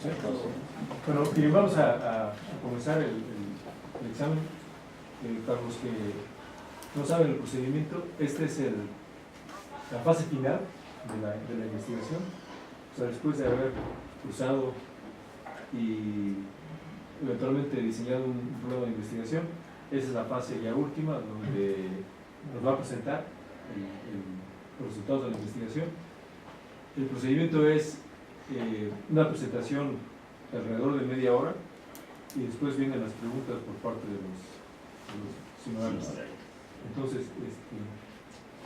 ¿Sí? Bueno, bien, vamos a comenzar el examen. Para los que no saben el procedimiento, esta es la fase final de la investigación. O sea, después de haber cruzado y eventualmente diseñado un programa de investigación, esa es la fase ya última donde nos va a presentar los resultados de la investigación. El procedimiento es una presentación alrededor de media hora y después vienen las preguntas por parte de los ciudadanos. Entonces,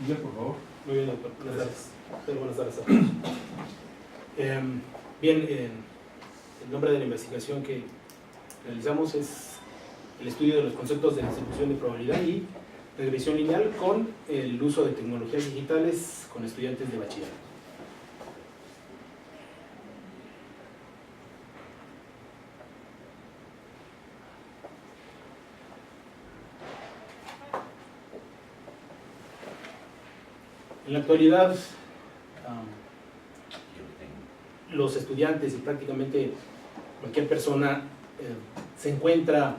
Miguel, por favor. Muy bien, doctor. Gracias. Buenas tardes a todos. Bien, el nombre de la investigación que realizamos es el estudio de los conceptos de distribución de probabilidad y regresión lineal con el uso de tecnologías digitales con estudiantes de bachillerato. En la actualidad, los estudiantes y prácticamente cualquier persona se encuentra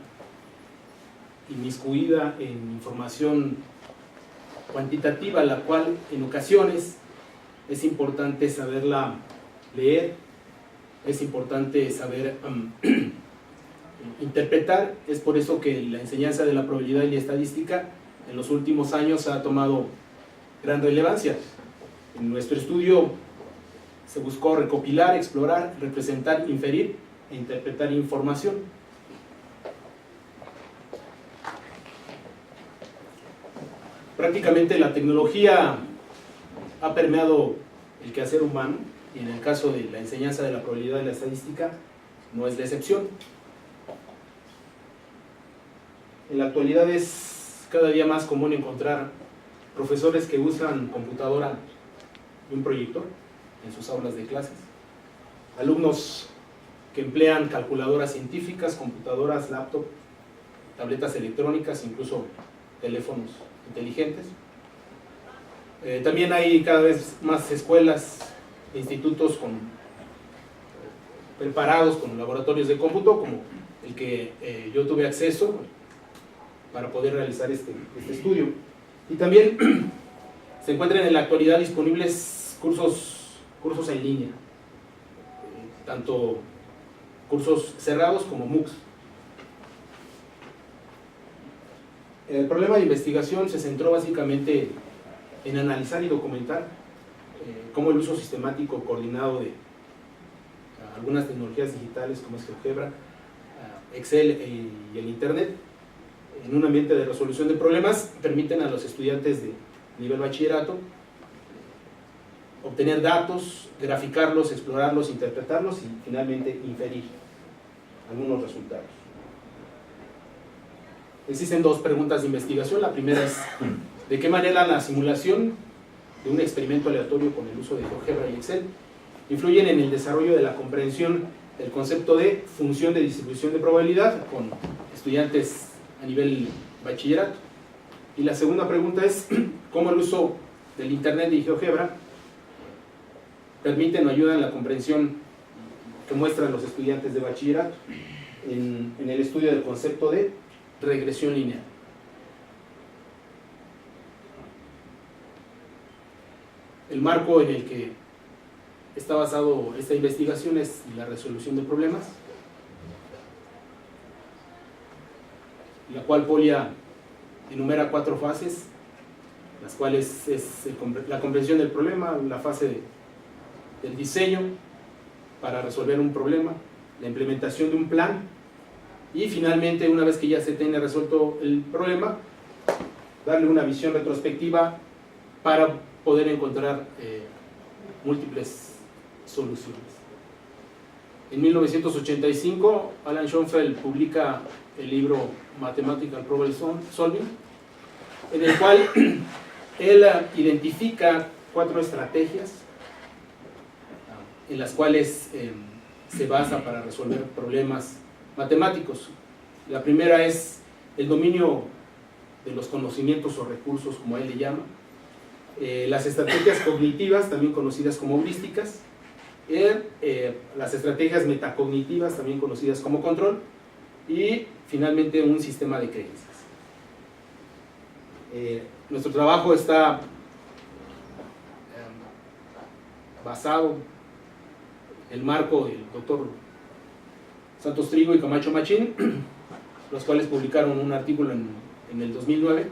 inmiscuida en información cuantitativa, la cual en ocasiones es importante saberla leer, es importante saber interpretar. Es por eso que la enseñanza de la probabilidad y la estadística en los últimos años ha tomado gran relevancia. En nuestro estudio se buscó recopilar, explorar, representar, inferir e interpretar información. Prácticamente la tecnología ha permeado el quehacer humano y en el caso de la enseñanza de la probabilidad y la estadística no es la excepción. En la actualidad es cada día más común encontrar profesores que usan computadora y un proyector en sus aulas de clases, alumnos que emplean calculadoras científicas, computadoras, laptop, tabletas electrónicas, incluso teléfonos inteligentes. También hay cada vez más escuelas e institutos preparados con laboratorios de cómputo, como el que yo tuve acceso para poder realizar este estudio. Y también se encuentran en la actualidad disponibles cursos en línea, tanto cursos cerrados como MOOCs. El problema de investigación se centró básicamente en analizar y documentar cómo el uso sistemático coordinado de algunas tecnologías digitales como es GeoGebra, Excel y el Internet en un ambiente de resolución de problemas permiten a los estudiantes de nivel bachillerato obtener datos, graficarlos, explorarlos, interpretarlos y finalmente inferir algunos resultados. Existen dos preguntas de investigación. La primera es: ¿de qué manera la simulación de un experimento aleatorio con el uso de GeoGebra y Excel influyen en el desarrollo de la comprensión del concepto de función de distribución de probabilidad con estudiantes a nivel bachillerato? Y la segunda pregunta es: ¿cómo el uso del Internet y GeoGebra permiten o ayudan la comprensión que muestran los estudiantes de bachillerato en el estudio del concepto de regresión lineal? El marco en el que está basado esta investigación es la resolución de problemas, la cual Polya enumera 4 fases, las cuales es la comprensión del problema, la fase del diseño para resolver un problema, la implementación de un plan y finalmente, una vez que ya se tiene resuelto el problema, darle una visión retrospectiva para poder encontrar múltiples soluciones. En 1985, Alan Schoenfeld publica el libro Mathematical Problem Solving, en el cual él identifica 4 estrategias en las cuales se basa para resolver problemas matemáticos. La primera es el dominio de los conocimientos o recursos, como él le llama, las estrategias cognitivas, también conocidas como heurísticas, las estrategias metacognitivas, también conocidas como control, y finalmente un sistema de creencias. Nuestro trabajo está basado en el marco del doctor Santos Trigo y Camacho Machín, los cuales publicaron un artículo en el 2009,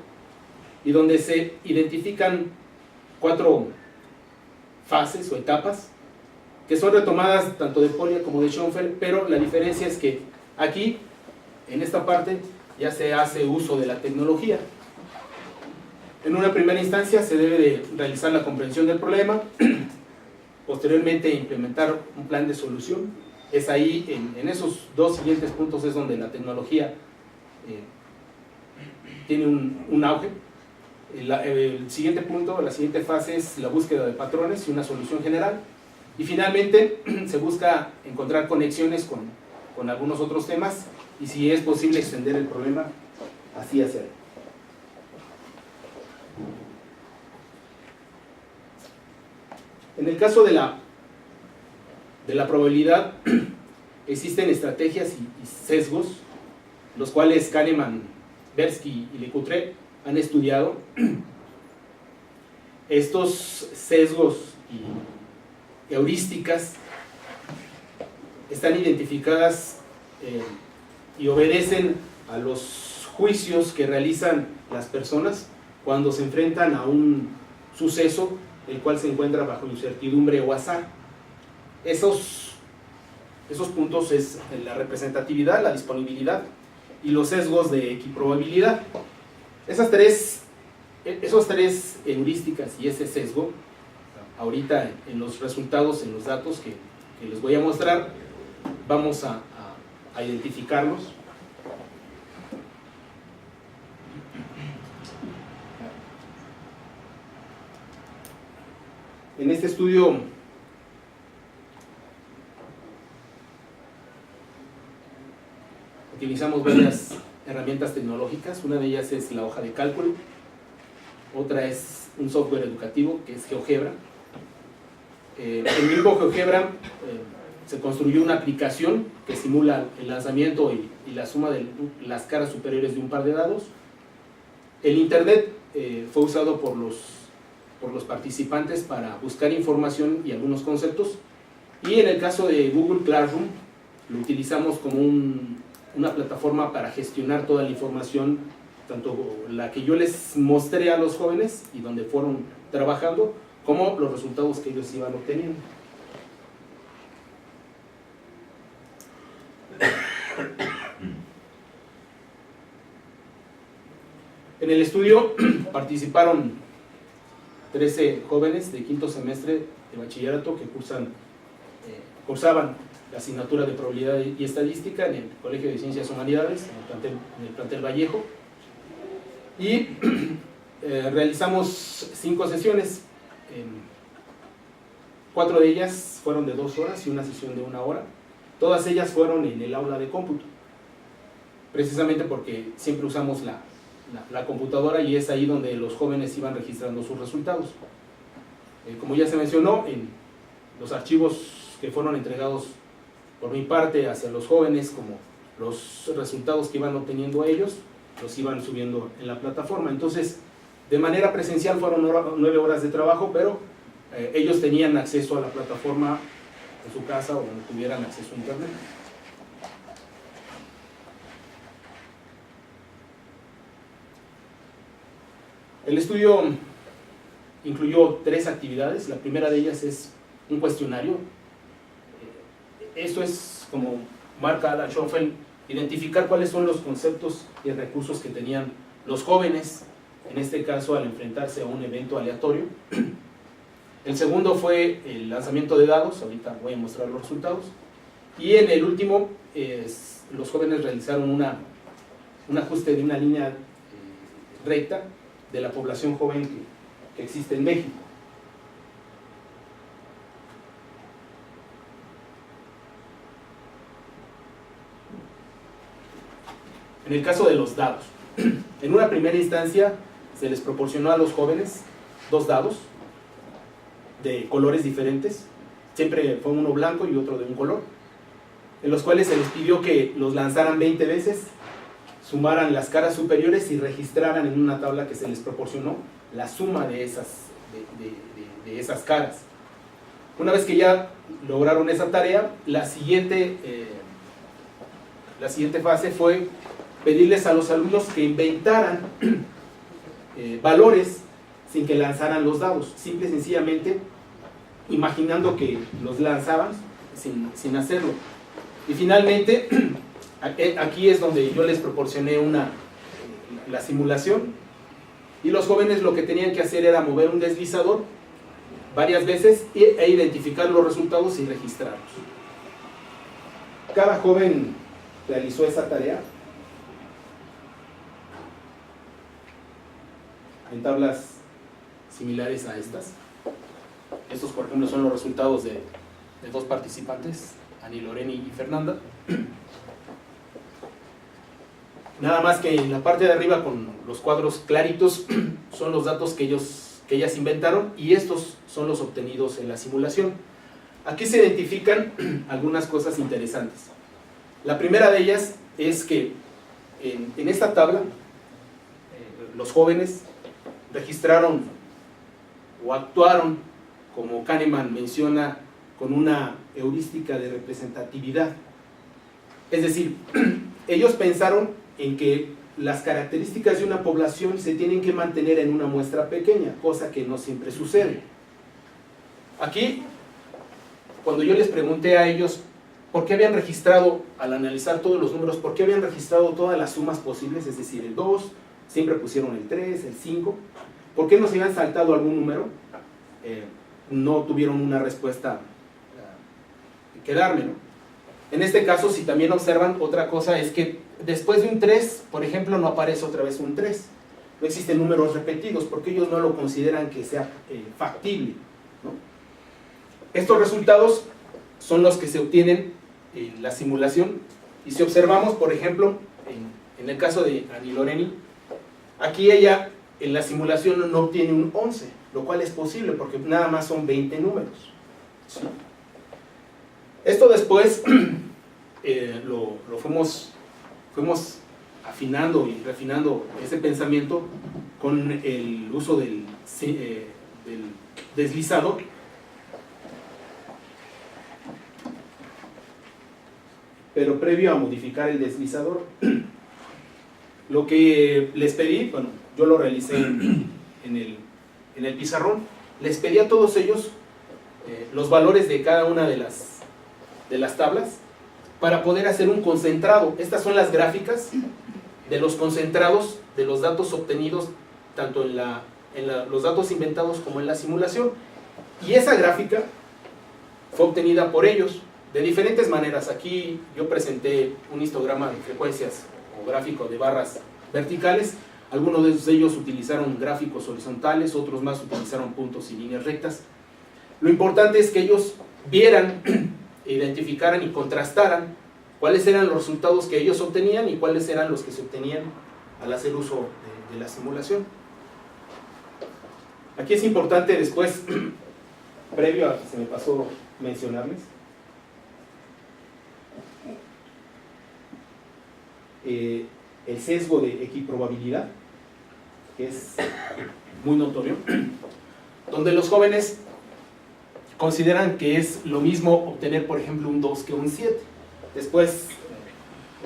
y donde se identifican 4 fases o etapas que son retomadas tanto de Polya como de Schoenfeld, pero la diferencia es que aquí, en esta parte, ya se hace uso de la tecnología. En una primera instancia se debe de realizar la comprensión del problema, posteriormente implementar un plan de solución. Es ahí, en esos 2 siguientes puntos, es donde la tecnología tiene un auge. El siguiente punto, la siguiente fase es la búsqueda de patrones y una solución general. Y finalmente se busca encontrar conexiones con algunos otros temas y, si es posible, extender el problema, así hacerlo. En el caso de la probabilidad, existen estrategias y sesgos, los cuales Kahneman, Tversky y Lecoutre han estudiado. Estos sesgos y heurísticas están identificadas y obedecen a los juicios que realizan las personas cuando se enfrentan a un suceso el cual se encuentra bajo incertidumbre o azar. Esos puntos es la representatividad, la disponibilidad y los sesgos de equiprobabilidad. Esos tres heurísticas y ese sesgo, ahorita en los resultados, en los datos que les voy a mostrar, vamos a identificarlos. En este estudio utilizamos varias herramientas tecnológicas. Una de ellas es la hoja de cálculo, otra es un software educativo que es GeoGebra. En el mismo GeoGebra se construyó una aplicación que simula el lanzamiento y la suma de las caras superiores de un par de dados. El internet fue usado por los participantes para buscar información y algunos conceptos, y en el caso de Google Classroom lo utilizamos como una plataforma para gestionar toda la información, tanto la que yo les mostré a los jóvenes y donde fueron trabajando, como los resultados que ellos iban obteniendo. En el estudio participaron 13 jóvenes de 5º semestre de bachillerato que cursaban la asignatura de probabilidad y estadística en el Colegio de Ciencias Humanidades, en el plantel Vallejo, y realizamos 5 sesiones. 4 de ellas fueron de 2 horas y una sesión de 1 hora. Todas ellas fueron en el aula de cómputo, precisamente porque siempre usamos la computadora, y es ahí donde los jóvenes iban registrando sus resultados. Como ya se mencionó, en los archivos que fueron entregados por mi parte hacia los jóvenes, como los resultados que iban obteniendo ellos, los iban subiendo en la plataforma. Entonces, de manera presencial fueron 9 horas de trabajo, pero ellos tenían acceso a la plataforma en su casa o donde tuvieran acceso a internet. El estudio incluyó 3 actividades. La primera de ellas es un cuestionario. Esto es, como marca Alan Schoenfeld, identificar cuáles son los conceptos y recursos que tenían los jóvenes, en este caso al enfrentarse a un evento aleatorio. El segundo fue el lanzamiento de dados, ahorita voy a mostrar los resultados. Y en el último, los jóvenes realizaron un ajuste de una línea recta de la población joven que existe en México. En el caso de los dados, en una primera instancia se les proporcionó a los jóvenes 2 dados de colores diferentes, siempre fue uno blanco y otro de un color, en los cuales se les pidió que los lanzaran 20 veces, sumaran las caras superiores y registraran en una tabla que se les proporcionó la suma de esas caras. Una vez que ya lograron esa tarea, la siguiente fase fue pedirles a los alumnos que inventaran valores sin que lanzaran los dados, simple y sencillamente imaginando que los lanzaban sin hacerlo. Y finalmente, aquí es donde yo les proporcioné la simulación, y los jóvenes lo que tenían que hacer era mover un deslizador varias veces e identificar los resultados y registrarlos. Cada joven realizó esa tarea en tablas similares a estas. Estos, por ejemplo, son los resultados de dos participantes, Ani Loreni y Fernanda. Nada más que en la parte de arriba con los cuadros claritos son los datos que ellas inventaron, y estos son los obtenidos en la simulación. Aquí se identifican algunas cosas interesantes. La primera de ellas es que en esta tabla los jóvenes registraron o actuaron, como Kahneman menciona, con una heurística de representatividad. Es decir, ellos pensaron en que las características de una población se tienen que mantener en una muestra pequeña, cosa que no siempre sucede. Aquí, cuando yo les pregunté a ellos por qué habían registrado, al analizar todos los números, por qué habían registrado todas las sumas posibles, es decir, el 2, siempre pusieron el 3, el 5, ¿por qué no se habían saltado algún número? No tuvieron una respuesta que darme, ¿no? En este caso, si también observan, otra cosa es que después de un 3, por ejemplo, no aparece otra vez un 3. No existen números repetidos porque ellos no lo consideran que sea factible, ¿no? Estos resultados son los que se obtienen en la simulación. Y si observamos, por ejemplo, en el caso de Ani Loreni, aquí ella en la simulación no obtiene un 11, lo cual es posible porque nada más son 20 números, ¿sí? Esto después lo fuimos afinando y refinando ese pensamiento con el uso del deslizador. Pero previo a modificar el deslizador, lo que les pedí, bueno, yo lo realicé en el pizarrón, les pedí a todos ellos los valores de cada una de las tablas para poder hacer un concentrado. Estas son las gráficas de los concentrados de los datos obtenidos tanto en los datos inventados como en la simulación, y esa gráfica fue obtenida por ellos de diferentes maneras. Aquí yo presenté un histograma de frecuencias o gráfico de barras verticales. Algunos de ellos utilizaron gráficos horizontales, otros más utilizaron puntos y líneas rectas. Lo importante es que ellos vieran, identificaran y contrastaran cuáles eran los resultados que ellos obtenían y cuáles eran los que se obtenían al hacer uso de la simulación. Aquí es importante después, previo a que se me pasó mencionarles, el sesgo de equiprobabilidad, que es muy notorio, donde los jóvenes consideran que es lo mismo obtener, por ejemplo, un 2 que un 7. Después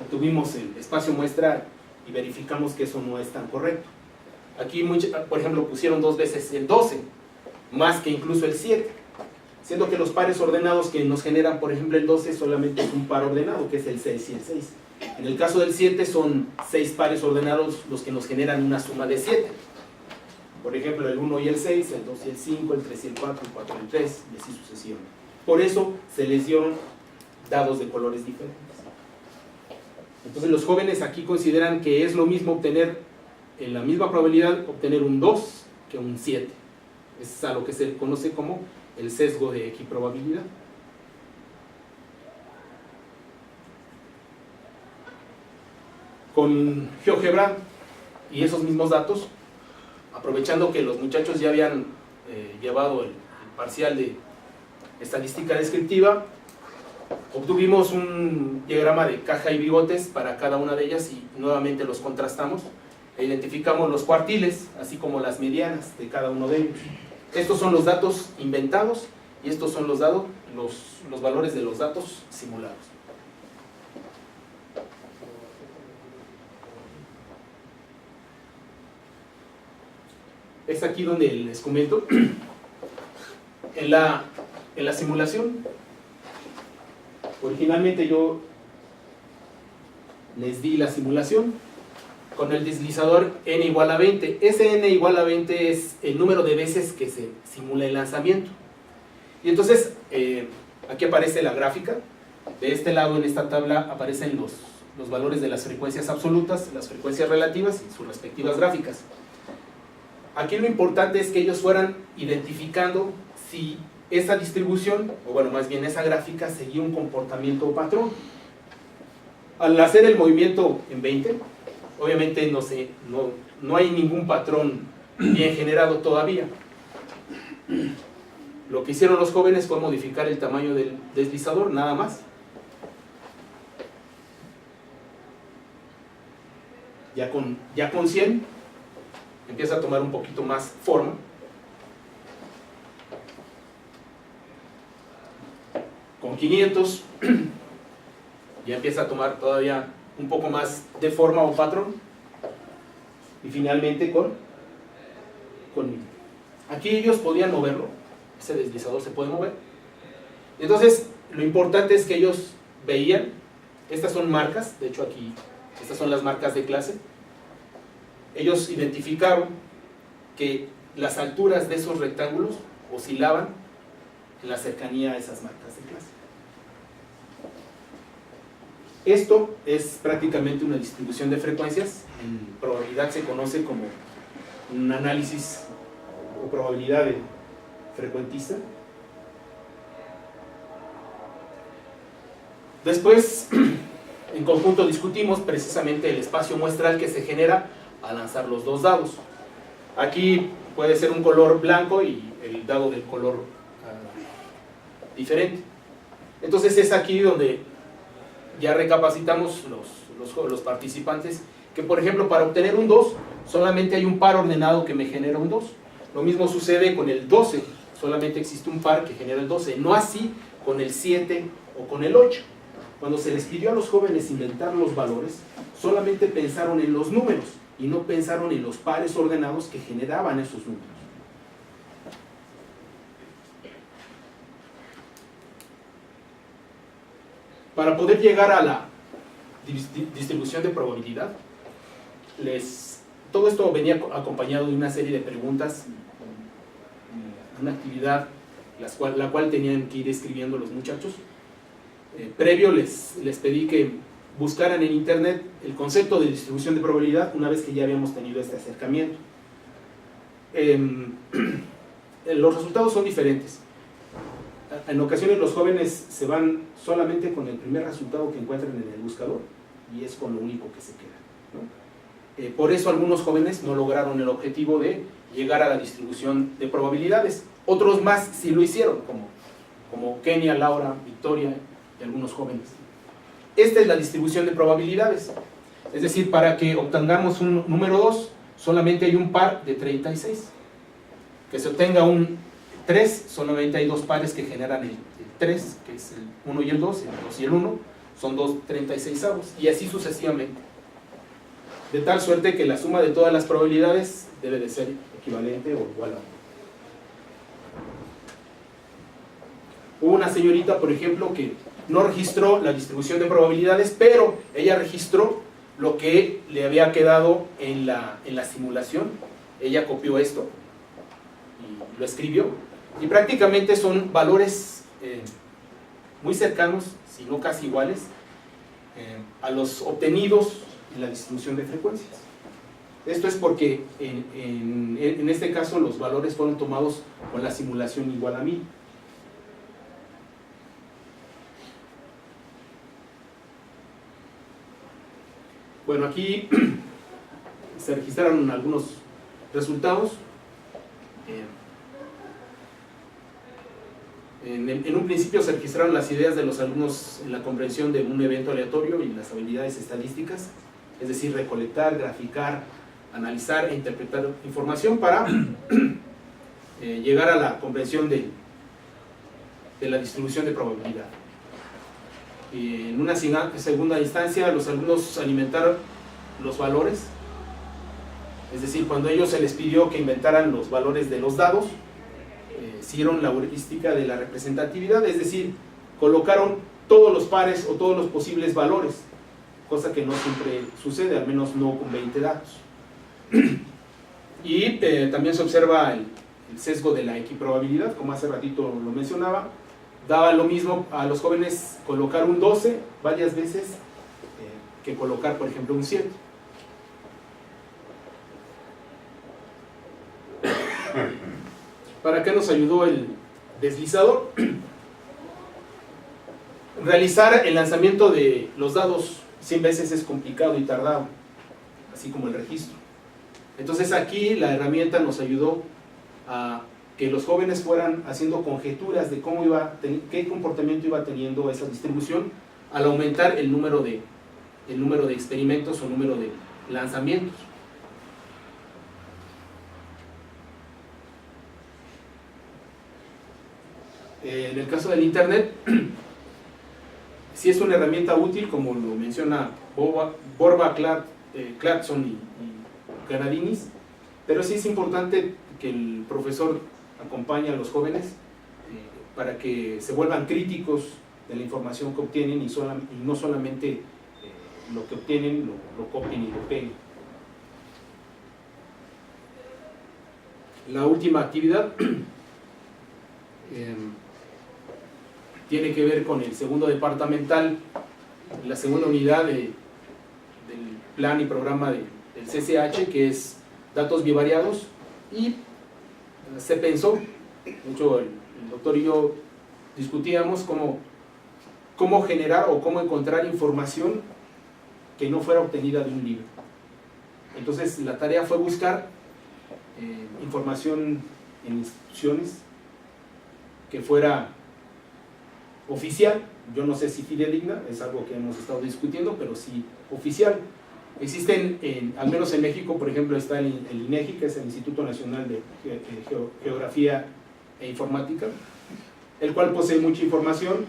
obtuvimos el espacio muestra y verificamos que eso no es tan correcto. Aquí, por ejemplo, pusieron 2 veces el 12, más que incluso el 7, siendo que los pares ordenados que nos generan, por ejemplo, el 12 solamente es un par ordenado, que es el 6 y el 6. En el caso del 7 son 6 pares ordenados los que nos generan una suma de 7. Por ejemplo, el 1 y el 6, el 2 y el 5, el 3 y el 4, el 4 y el 3, y así sucesivamente. Por eso se les dieron dados de colores diferentes. Entonces los jóvenes aquí consideran que es lo mismo obtener, en la misma probabilidad, obtener un 2 que un 7. Es a lo que se conoce como el sesgo de equiprobabilidad. Con GeoGebra y esos mismos datos, aprovechando que los muchachos ya habían llevado el parcial estadística descriptiva, obtuvimos un diagrama de caja y bigotes para cada una de ellas y nuevamente los contrastamos e identificamos los cuartiles, así como las medianas de cada uno de ellos. Estos son los datos inventados y estos son los valores de los datos simulados. Es aquí donde les comento. En la simulación, originalmente yo les di la simulación con el deslizador n igual a 20. Ese n igual a 20 es el número de veces que se simula el lanzamiento. Y entonces, aquí aparece la gráfica. De este lado, en esta tabla, aparecen los valores de las frecuencias absolutas, las frecuencias relativas y sus respectivas gráficas. Aquí lo importante es que ellos fueran identificando si esa distribución, o bueno, más bien esa gráfica, seguía un comportamiento o patrón. Al hacer el movimiento en 20, obviamente no hay ningún patrón bien generado todavía. Lo que hicieron los jóvenes fue modificar el tamaño del deslizador, nada más. Ya con 100 empieza a tomar un poquito más forma. Con 500 ya empieza a tomar todavía un poco más de forma o patrón. Y finalmente con 1000. Aquí ellos podían moverlo, ese deslizador se puede mover. Entonces, lo importante es que ellos veían, estas son marcas, de hecho aquí, estas son las marcas de clase. Ellos identificaron que las alturas de esos rectángulos oscilaban en la cercanía a esas marcas de clase. Esto es prácticamente una distribución de frecuencias. En probabilidad se conoce como un análisis o probabilidad de frecuentista. Después, en conjunto discutimos precisamente el espacio muestral que se genera al lanzar los dos dados. Aquí puede ser un color blanco y el dado del color diferente. Entonces es aquí donde ya recapacitamos los participantes que, por ejemplo, para obtener un 2 solamente hay un par ordenado que me genera un 2. Lo mismo sucede con el 12, solamente existe un par que genera el 12, no así con el 7 o con el 8. Cuando se les pidió a los jóvenes inventar los valores, solamente pensaron en los números y no pensaron en los pares ordenados que generaban esos números. Para poder llegar a la distribución de probabilidad, todo esto venía acompañado de una serie de preguntas, una actividad la cual tenían que ir escribiendo los muchachos. Previo les pedí que buscaran en internet el concepto de distribución de probabilidad una vez que ya habíamos tenido este acercamiento. Los resultados son diferentes. En ocasiones los jóvenes se van solamente con el primer resultado que encuentran en el buscador y es con lo único que se queda, ¿no? Por eso algunos jóvenes no lograron el objetivo de llegar a la distribución de probabilidades. Otros más sí lo hicieron, como Kenia, Laura, Victoria y algunos jóvenes. Esta es la distribución de probabilidades. Es decir, para que obtengamos un número 2, solamente hay un par de 36. Que se obtenga un 3, solamente hay dos pares que generan el 3, que es el 1 y el 2 y el 1, son dos 36avos, y así sucesivamente. De tal suerte que la suma de todas las probabilidades debe de ser equivalente o igual a 1. Hubo una señorita, por ejemplo, que no registró la distribución de probabilidades, pero ella registró lo que le había quedado en la simulación. Ella copió esto y lo escribió, y prácticamente son valores muy cercanos, si no casi iguales, a los obtenidos en la distribución de frecuencias. Esto es porque en este caso los valores fueron tomados con la simulación igual a 1000. Bueno, aquí se registraron algunos resultados. En En un principio se registraron las ideas de los alumnos en la comprensión de un evento aleatorio y las habilidades estadísticas, es decir, recolectar, graficar, analizar e interpretar información para llegar a la comprensión de la distribución de probabilidad. En una segunda instancia, los alumnos alimentaron los valores, es decir, cuando a ellos se les pidió que inventaran los valores de los dados, hicieron la heurística de la representatividad, es decir, colocaron todos los pares o todos los posibles valores, cosa que no siempre sucede, al menos no con 20 datos. Y también se observa el sesgo de la equiprobabilidad, como hace ratito lo mencionaba. Daba lo mismo a los jóvenes colocar un 12 varias veces que colocar, por ejemplo, un 7. ¿Para qué nos ayudó el deslizador? Realizar el lanzamiento de los dados 100 veces es complicado y tardado, así como el registro. Entonces aquí la herramienta nos ayudó a que los jóvenes fueran haciendo conjeturas de qué comportamiento iba teniendo esa distribución al aumentar el número de experimentos o número de lanzamientos. En el caso del Internet, sí es una herramienta útil, como lo menciona Borba, Clarkson y Canadinis, pero sí es importante que el profesor acompañe a los jóvenes para que se vuelvan críticos de la información que obtienen y no solamente lo que obtienen lo copien y lo peguen. La última actividad tiene que ver con el segundo departamental, la segunda unidad del plan y programa del CCH, que es datos bivariados, y se pensó, mucho el doctor y yo discutíamos cómo generar o cómo encontrar información que no fuera obtenida de un libro. Entonces la tarea fue buscar información en instituciones que fuera oficial, yo no sé si fidedigna, es algo que hemos estado discutiendo, pero sí oficial. Existen, al menos en México, por ejemplo, está el INEGI, que es el Instituto Nacional de Geografía e Informática, el cual posee mucha información,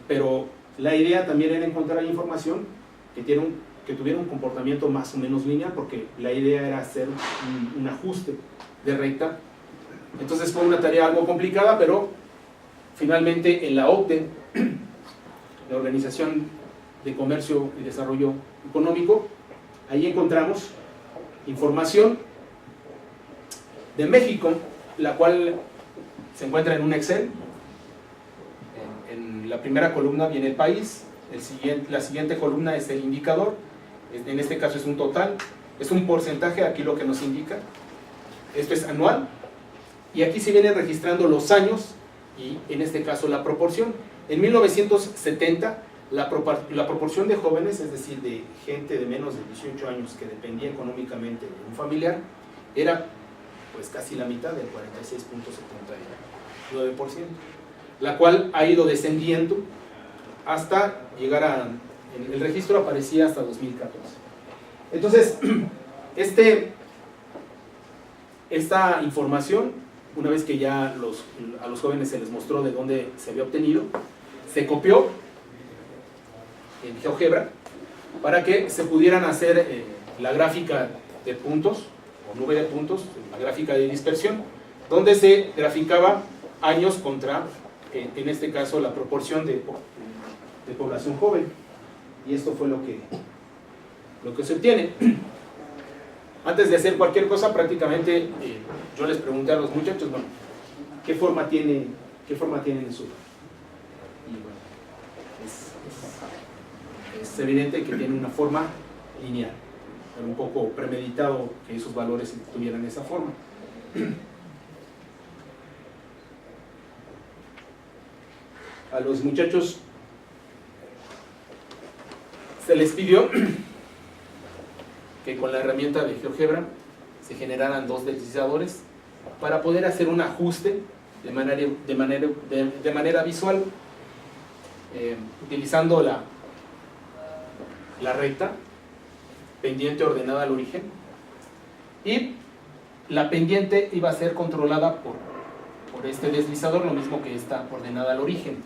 pero la idea también era encontrar información que tuviera un comportamiento más o menos lineal, porque la idea era hacer un ajuste de recta. Entonces fue una tarea algo complicada, pero finalmente en la OCDE, la Organización de Comercio y Desarrollo Económico, ahí encontramos información de México, la cual se encuentra en un Excel. En la primera columna viene el país, la siguiente columna es el indicador, en este caso es un total, es un porcentaje, aquí lo que nos indica, esto es anual, y aquí se vienen registrando los años y en este caso la proporción. En 1970 la proporción de jóvenes, es decir, de gente de menos de 18 años que dependía económicamente de un familiar, era pues casi la mitad, del 46.79%, la cual ha ido descendiendo hasta llegar el registro aparecía hasta 2014. Entonces, esta información, una vez que ya a los jóvenes se les mostró de dónde se había obtenido, se copió en GeoGebra para que se pudieran hacer la gráfica de puntos o nube de puntos, la gráfica de dispersión, donde se graficaba años contra, en este caso, la proporción de población joven. Y esto fue lo que se obtiene. Antes de hacer cualquier cosa, prácticamente yo les pregunté a los muchachos, bueno, ¿qué forma tienen en su? Y bueno, es evidente que tiene una forma lineal. Era un poco premeditado que esos valores tuvieran esa forma. A los muchachos se les pidió que con la herramienta de GeoGebra se generaran dos deslizadores para poder hacer un ajuste de manera visual, utilizando la recta, pendiente ordenada al origen, y la pendiente iba a ser controlada por este deslizador, lo mismo que está ordenada al origen.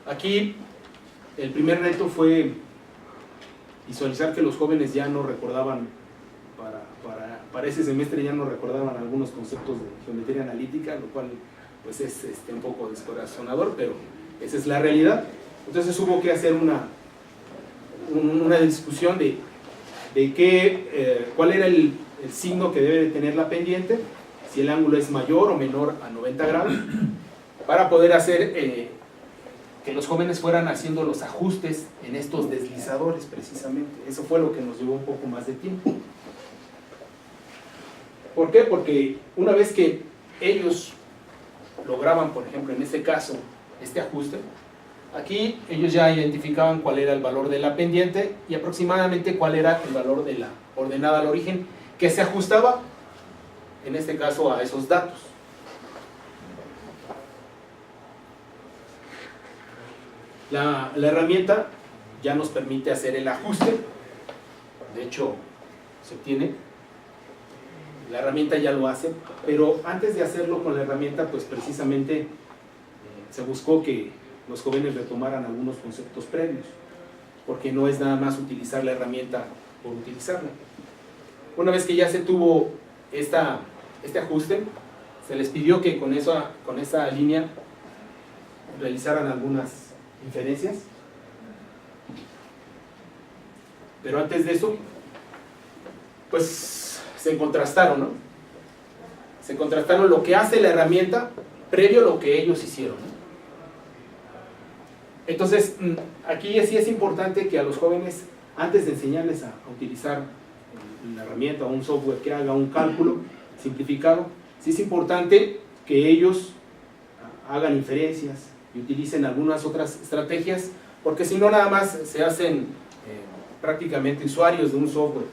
Aquí el primer reto fue visualizar que los jóvenes ya no recordaban, para ese semestre ya no recordaban algunos conceptos de geometría analítica, lo cual pues es un poco descorazonador, pero esa es la realidad. Entonces hubo que hacer una discusión de cuál era el signo que debe de tener la pendiente, si el ángulo es mayor o menor a 90 grados, para poder hacer que los jóvenes fueran haciendo los ajustes en estos deslizadores precisamente. Eso fue lo que nos llevó un poco más de tiempo. ¿Por qué? Porque una vez que ellos lograban, por ejemplo, en este caso, este ajuste, aquí ellos ya identificaban cuál era el valor de la pendiente y aproximadamente cuál era el valor de la ordenada al origen, que se ajustaba, en este caso, a esos datos. La herramienta ya nos permite hacer el ajuste, de hecho, se obtiene. La herramienta ya lo hace, pero antes de hacerlo con la herramienta, pues precisamente se buscó que los jóvenes retomaran algunos conceptos previos, porque no es nada más utilizar la herramienta por utilizarla. Una vez que ya se tuvo este ajuste, se les pidió que con esa línea realizaran algunas inferencias, pero antes de eso, pues se contrastaron, ¿no? Se contrastaron lo que hace la herramienta previo a lo que ellos hicieron, ¿no? Entonces, aquí sí es importante que a los jóvenes, antes de enseñarles a utilizar la herramienta o un software que haga un cálculo simplificado, sí es importante que ellos hagan inferencias y utilicen algunas otras estrategias, porque si no, nada más se hacen prácticamente usuarios de un software.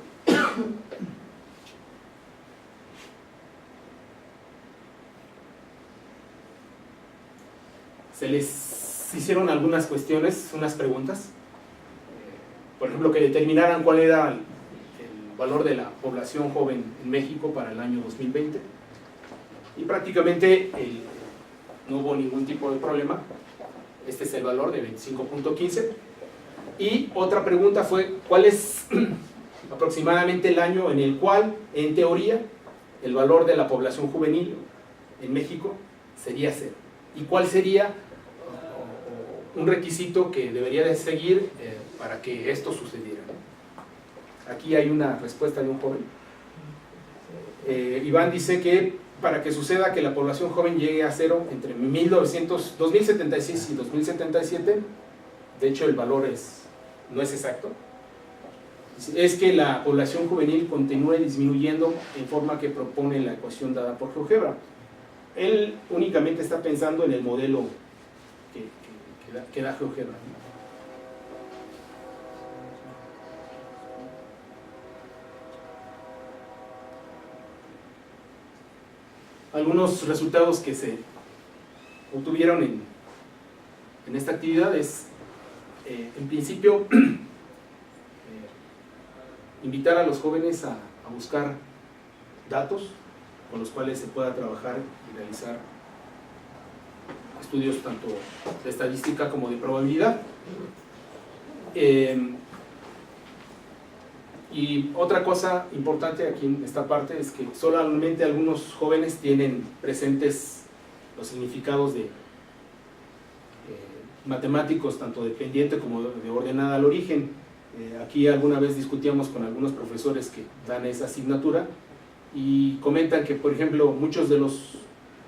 Se les hicieron algunas cuestiones, unas preguntas, por ejemplo, que determinaran cuál era el valor de la población joven en México para el año 2020, y prácticamente no hubo ningún tipo de problema. Este es el valor de 25.15. Y otra pregunta fue, ¿cuál es aproximadamente el año en el cual, en teoría, el valor de la población juvenil en México sería cero? ¿Y cuál sería un requisito que debería de seguir para que esto sucediera? Aquí hay una respuesta de un joven. Iván dice que para que suceda que la población joven llegue a cero entre 2076 y 2077, de hecho el valor no es exacto, es que la población juvenil continúe disminuyendo en forma que propone la ecuación dada por GeoGebra. Él únicamente está pensando en el modelo que da GeoGebra. Algunos resultados que se obtuvieron en esta actividad es, en principio, invitar a los jóvenes a buscar datos con los cuales se pueda trabajar y realizar estudios tanto de estadística como de probabilidad. Y otra cosa importante aquí en esta parte es que solamente algunos jóvenes tienen presentes los significados de matemáticos, tanto de pendiente como de ordenada al origen. Aquí alguna vez discutíamos con algunos profesores que dan esa asignatura y comentan que, por ejemplo, muchos de los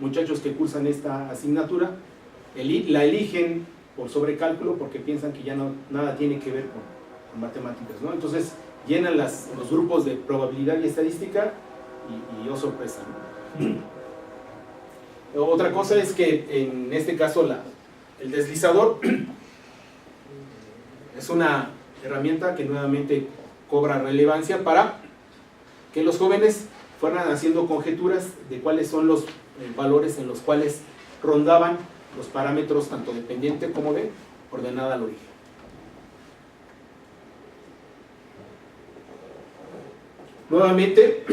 muchachos que cursan esta asignatura la eligen por sobrecálculo porque piensan que ya nada tiene que ver con matemáticas, ¿no? Entonces llenan los grupos de probabilidad y estadística y oh sorpresa, ¿no? Otra cosa es que en este caso el deslizador es una herramienta que nuevamente cobra relevancia para que los jóvenes fueran haciendo conjeturas de cuáles son los valores en los cuales rondaban los parámetros tanto de pendiente como de ordenada al origen. Nuevamente,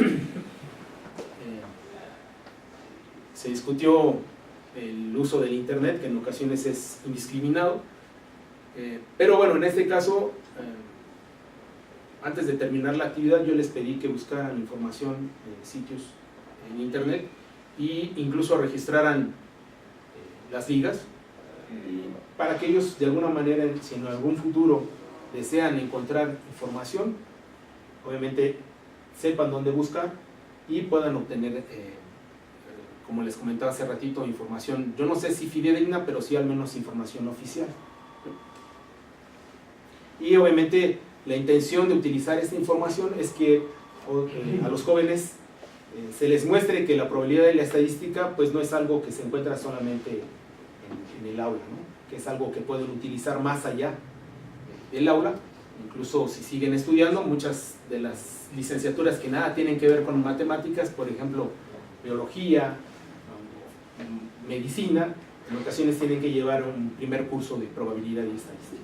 se discutió el uso del Internet, que en ocasiones es indiscriminado, pero bueno, en este caso, antes de terminar la actividad, yo les pedí que buscaran información en sitios en Internet e incluso registraran las ligas, para que ellos de alguna manera, si en algún futuro desean encontrar información, obviamente sepan dónde buscar y puedan obtener, como les comentaba hace ratito, información, yo no sé si fidedigna, pero sí al menos información oficial. Y obviamente la intención de utilizar esta información es que a los jóvenes se les muestre que la probabilidad de la estadística pues no es algo que se encuentra solamente en el aula, ¿no? Que es algo que pueden utilizar más allá del aula. Incluso si siguen estudiando, muchas de las licenciaturas que nada tienen que ver con matemáticas, por ejemplo, biología, medicina, en ocasiones tienen que llevar un primer curso de probabilidad y estadística.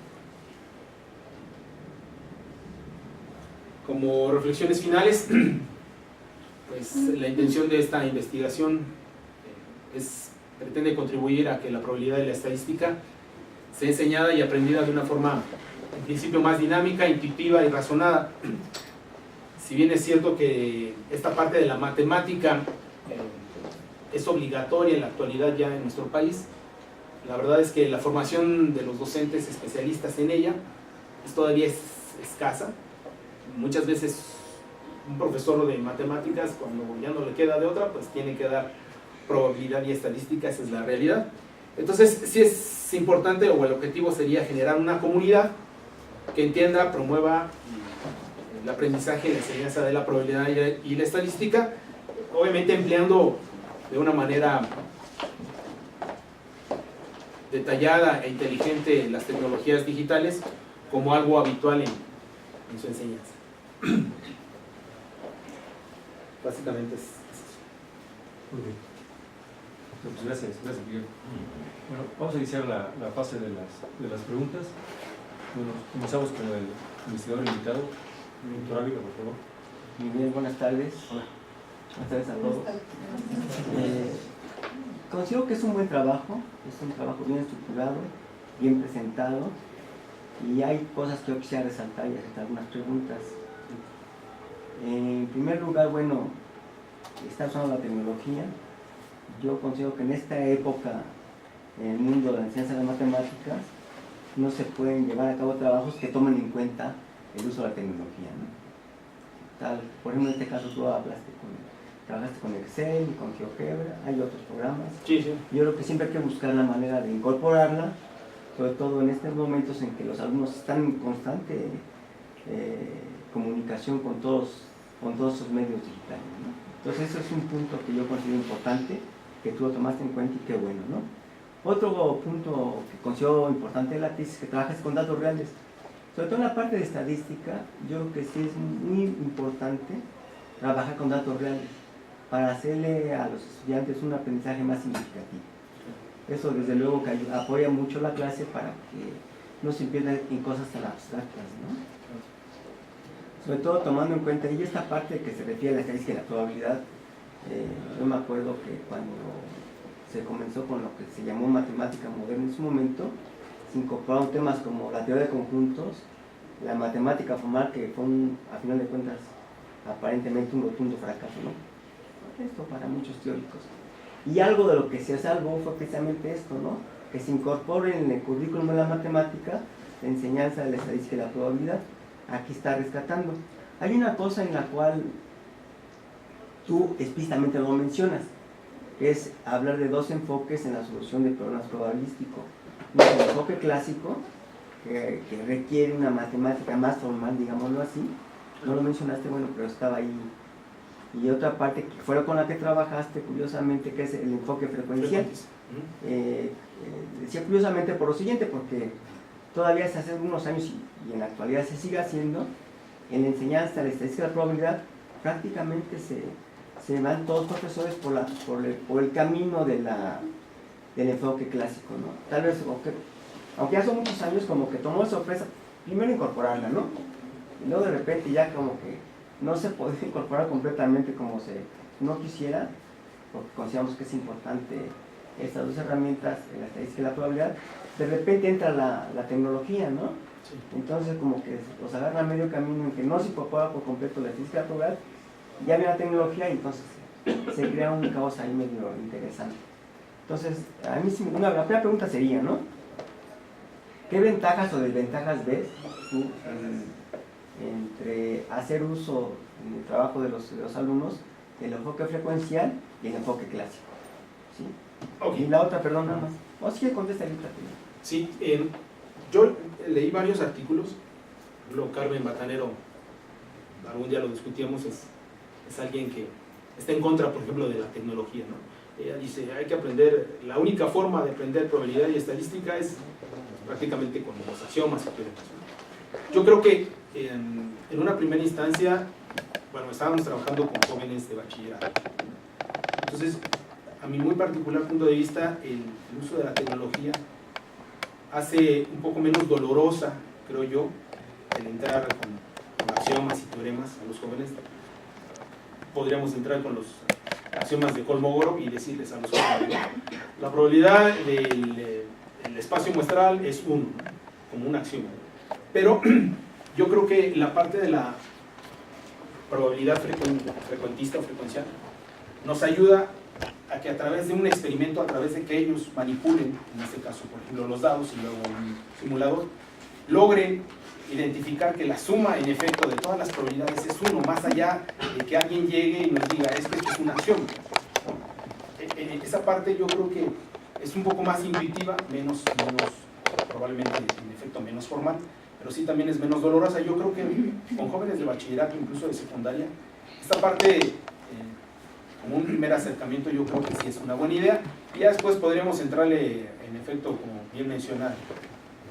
Como reflexiones finales, pues la intención de esta investigación pretende contribuir a que la probabilidad de la estadística sea enseñada y aprendida de una forma, en principio, más dinámica, intuitiva y razonada. Si bien es cierto que esta parte de la matemática es obligatoria en la actualidad ya en nuestro país, la verdad es que la formación de los docentes especialistas en ella todavía es escasa. Muchas veces un profesor de matemáticas, cuando ya no le queda de otra, pues tiene que dar probabilidad y estadística, esa es la realidad. Entonces sí es importante, o el objetivo sería generar una comunidad que entienda, promueva el aprendizaje y la enseñanza de la probabilidad y la estadística, obviamente empleando de una manera detallada e inteligente las tecnologías digitales como algo habitual en su enseñanza. Básicamente es eso. Muy bien. Pues gracias, Miguel. Bueno, vamos a iniciar la fase de las preguntas. Bueno, comenzamos con el investigador invitado. Doctor Ávila, por favor. Muy bien, buenas tardes. Hola. Buenas tardes a todos. Considero que es un buen trabajo, es un trabajo bien estructurado, bien presentado, y hay cosas que yo quisiera resaltar y hacer algunas preguntas. En primer lugar, bueno, está usando la tecnología. Yo considero que en esta época, en el mundo de la enseñanza de las matemáticas, no se pueden llevar a cabo trabajos que tomen en cuenta el uso de la tecnología, ¿no? Tal, por ejemplo, en este caso tú trabajaste con Excel y con GeoGebra, hay otros programas. Sí, sí. Yo creo que siempre hay que buscar la manera de incorporarla, sobre todo en estos momentos en que los alumnos están en constante comunicación con todos esos medios digitales, ¿no? Entonces eso es un punto que yo considero importante, que tú lo tomaste en cuenta y qué bueno, ¿no? Otro punto que considero importante de la tesis es que trabajas con datos reales. Sobre todo en la parte de estadística, yo creo que sí es muy importante trabajar con datos reales para hacerle a los estudiantes un aprendizaje más significativo. Eso desde luego que apoya mucho la clase para que no se pierda en cosas tan abstractas, ¿no? Sobre todo tomando en cuenta, y esta parte que se refiere a la estadística y la probabilidad, yo me acuerdo que cuando se comenzó con lo que se llamó matemática moderna en su momento, se incorporaron temas como la teoría de conjuntos, la matemática formal, que fue a final de cuentas aparentemente un rotundo fracaso, ¿no? Esto para muchos teóricos. Y algo de lo que se salvó fue precisamente esto, ¿no? Que se incorpore en el currículum de la matemática la enseñanza de la estadística y la probabilidad. Aquí está rescatando. Hay una cosa en la cual tú explícitamente lo mencionas, que es hablar de dos enfoques en la solución de problemas probabilísticos. Un enfoque clásico, que requiere una matemática más formal, digámoslo así. No lo mencionaste, bueno, pero estaba ahí. Y otra parte que fue con la que trabajaste, curiosamente, que es el enfoque frecuencial. Decía curiosamente por lo siguiente, porque todavía hace algunos años y en la actualidad se sigue haciendo, en la enseñanza de la estadística de la probabilidad prácticamente se se van todos los profesores por el camino del enfoque clásico, ¿no? Tal vez, aunque ya son muchos años, como que tomó sorpresa, primero incorporarla, ¿no? Y luego de repente ya como que no se podía incorporar completamente como no quisiera, porque consideramos que es importante estas dos herramientas, la estadística y la probabilidad. De repente entra la tecnología, ¿no? Sí. Entonces como que los agarra a medio camino en que no se incorpora por completo la estadística y la probabilidad, ya viene la tecnología y entonces se crea un caos ahí medio interesante. Entonces, a mí la primera pregunta sería, ¿no? ¿Qué ventajas o desventajas ves tú entre hacer uso en el trabajo de los alumnos del enfoque frecuencial y el enfoque clásico? ¿Sí? Okay. Y la otra, perdón, nada más. O sí, contesta ahorita. Sí, yo leí varios artículos. Carmen Batanero, algún día lo discutíamos, es alguien que está en contra, por ejemplo, de la tecnología, ¿no? Ella dice, hay que aprender, la única forma de aprender probabilidad y estadística es prácticamente con los axiomas y teoremas, ¿no? Yo creo que en una primera instancia, bueno, estábamos trabajando con jóvenes de bachillerato. Entonces, a mi muy particular punto de vista, el uso de la tecnología hace un poco menos dolorosa, creo yo, el entrar con axiomas y teoremas a los jóvenes. Podríamos entrar con los axiomas de Kolmogorov y decirles a los jóvenes, la probabilidad del espacio muestral es 1, como un axioma. Pero yo creo que la parte de la probabilidad frecuentista o frecuencial nos ayuda a que a través de un experimento, a través de que ellos manipulen, en este caso, por ejemplo, los dados y luego un simulador, logren identificar que la suma, en efecto, de todas las probabilidades es 1, más allá de que alguien llegue y nos diga, es que esto es un axioma. Esa parte yo creo que es un poco más intuitiva, menos probablemente, en efecto, menos formal, pero sí también es menos dolorosa. Yo creo que con jóvenes de bachillerato, incluso de secundaria, esta parte, como un primer acercamiento, yo creo que sí es una buena idea, y ya después podríamos entrarle, en efecto, como bien menciona,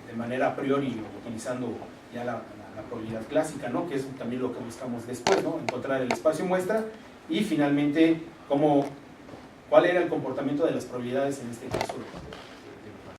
de manera a priori, utilizando ya la probabilidad clásica, ¿no? Que es también lo que buscamos después, ¿no? Encontrar el espacio muestra y finalmente cuál era el comportamiento de las probabilidades en este caso